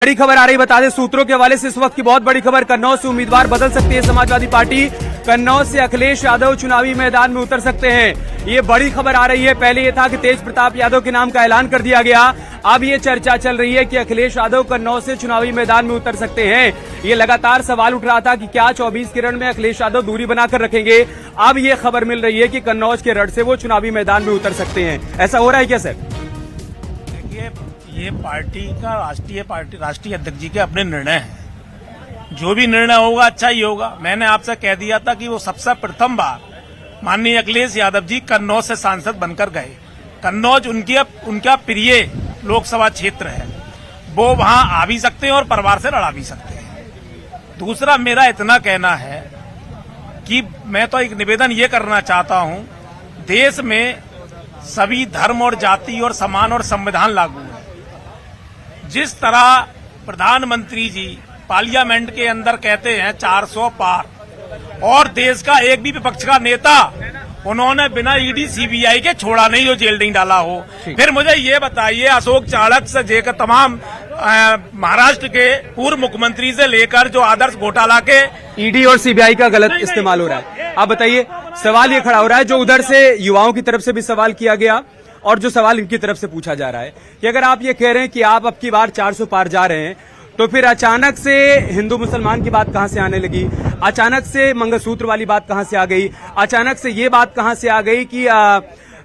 बड़ी खबर आ रही, बता दें सूत्रों के हवाले से इस वक्त की बहुत बड़ी खबर। कन्नौज से उम्मीदवार बदल सकती है समाजवादी पार्टी। कन्नौज से अखिलेश यादव चुनावी मैदान में उतर सकते हैं, ये बड़ी खबर आ रही है। पहले ये था कि तेज प्रताप यादव के नाम का ऐलान कर दिया गया, अब ये चर्चा चल रही है कि अखिलेश यादव कन्नौज से चुनावी मैदान में उतर सकते हैं। ये लगातार सवाल उठ रहा था कि क्या 24 के रण में अखिलेश यादव दूरी बनाकर रखेंगे। अब ये खबर मिल रही है कि कन्नौज के रण से वो चुनावी मैदान में उतर सकते हैं। ऐसा हो रहा है क्या सर? ये पार्टी का राष्ट्रीय अध्यक्ष जी के अपने निर्णय हैं। जो भी निर्णय होगा अच्छा ही होगा। मैंने आपसे कह दिया था कि वो सबसे प्रथम बार माननीय अखिलेश यादव जी कन्नौज से सांसद बनकर गए। कन्नौज उनका प्रिय लोकसभा क्षेत्र है, वो वहां आ भी सकते हैं और परिवार से लड़ा भी सकते हैं। दूसरा मेरा इतना कहना है कि मैं तो एक निवेदन ये करना चाहता हूं, देश में सभी धर्म और जाति और समान और संविधान लागू है। जिस तरह प्रधानमंत्री जी पार्लियामेंट के अंदर कहते हैं 400 पार, और देश का एक भी विपक्ष का नेता उन्होंने बिना ईडी सीबीआई के छोड़ा नहीं, जो जेल नहीं डाला हो। फिर मुझे ये बताइए, अशोक चाणक्य से लेकर तमाम महाराष्ट्र के पूर्व मुख्यमंत्री से लेकर जो आदर्श घोटाला के ईडी और सीबीआई का गलत इस्तेमाल हो रहा है। आप बताइए, सवाल ये खड़ा हो रहा है जो उधर से युवाओं की तरफ से भी सवाल किया गया और जो सवाल इनकी तरफ से पूछा जा रहा है कि अगर आप ये कह रहे हैं कि आप अब की बार 400 पार जा रहे हैं, तो फिर अचानक से हिंदू मुसलमान की बात कहां से आने लगी? अचानक से मंगलसूत्र वाली बात कहां से आ गई? अचानक से ये बात कहां से आ गई कि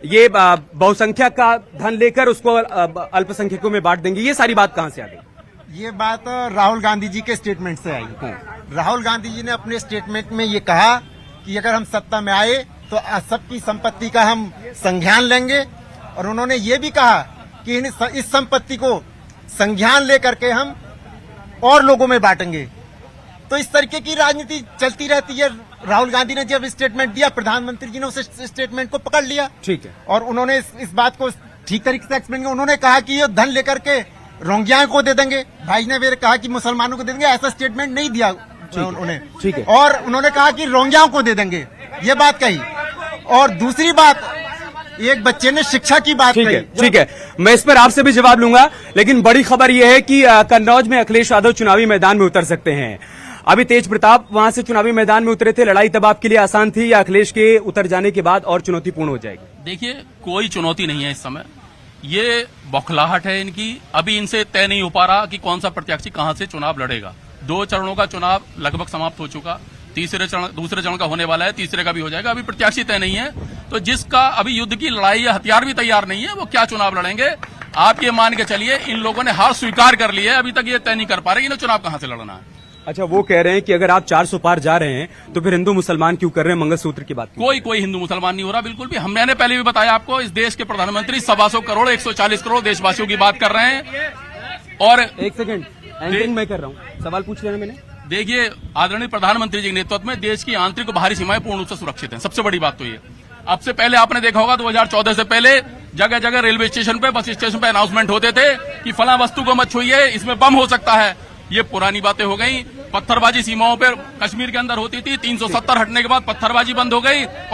ये बहुसंख्यक का धन लेकर उसको अल्पसंख्यकों में बांट देंगे? ये सारी बात कहां से आ गई? ये बात राहुल गांधी जी के स्टेटमेंट से आई। राहुल गांधी जी ने अपने स्टेटमेंट में ये कहा कि अगर हम सत्ता में आए तो सबकी संपत्ति का हम संज्ञान लेंगे, और उन्होंने ये भी कहा कि इस संपत्ति को संज्ञान लेकर के हम और लोगों में बांटेंगे। तो इस तरीके की राजनीति चलती रहती है। राहुल गांधी ने जब स्टेटमेंट दिया, प्रधानमंत्री जी ने उस स्टेटमेंट को पकड़ लिया, ठीक है, और उन्होंने इस बात को ठीक तरीके से एक्सप्लेन किया। उन्होंने कहा कि ये धन लेकर के रोंगिया को दे देंगे, भाई ने फिर कहा कि मुसलमानों को दे देंगे। ऐसा स्टेटमेंट नहीं दिया उन्होंने, ठीक है, और उन्होंने कहा कि रोंगियाओं को दे देंगे, ये बात कही। और दूसरी बात, एक बच्चे ने शिक्षा की बात कही। ठीक है, मैं इस पर आपसे भी जवाब लूंगा, लेकिन बड़ी खबर यह है कि कन्नौज में अखिलेश यादव चुनावी मैदान में उतर सकते हैं। अभी तेज प्रताप वहां से चुनावी मैदान में उतरे थे, लड़ाई तब आपके लिए आसान थी या अखिलेश के उतर जाने के बाद और चुनौतीपूर्ण हो जाएगी? देखिए, कोई चुनौती नहीं है इस समय। ये बौखलाहट है इनकी। अभी इनसे तय नहीं हो पा रहा कि कौन सा प्रत्याशी कहां से चुनाव लड़ेगा। 2 चरणों का चुनाव लगभग समाप्त हो चुका, दूसरे चरण का होने वाला है, तीसरे का भी हो जाएगा। अभी प्रत्याशी तय नहीं है, तो जिसका अभी युद्ध की लड़ाई या हथियार भी तैयार नहीं है, वो क्या चुनाव लड़ेंगे? आप ये मान के चलिए, इन लोगों ने हार स्वीकार कर ली है, अभी तक ये तय नहीं कर पा रहे कि इन्हें चुनाव कहां से लड़ना है। अच्छा, वो कह रहे हैं कि अगर आप 400 पार जा रहे हैं तो फिर हिंदू मुसलमान क्यों कर रहे हैं? मंगलसूत्र की बात कोई हिंदू मुसलमान नहीं हो रहा, बिल्कुल भी। मैंने पहले भी बताया आपको, इस देश के प्रधानमंत्री 125 करोड़ 140 करोड़ देशवासियों की बात कर रहे हैं। और एक सेकंड, एंकरिंग मैं कर रहा हूँ, सवाल पूछ लिया मैंने। देखिए, आदरणीय प्रधानमंत्री जी के नेतृत्व में देश की आंतरिक और बाहरी सीमाएं पूर्ण रूप से सुरक्षित हैं। सबसे बड़ी बात तो ये। अब से पहले आपने देखा होगा 2014 से पहले जगह जगह रेलवे स्टेशन पे, बस स्टेशन पे अनाउंसमेंट होते थे कि फला वस्तु को मत छुइए, इसमें बम हो सकता है। ये पुरानी बातें हो गई। पत्थरबाजी सीमाओं पर कश्मीर के अंदर होती थी, 370 हटने के बाद पत्थरबाजी बंद हो गई।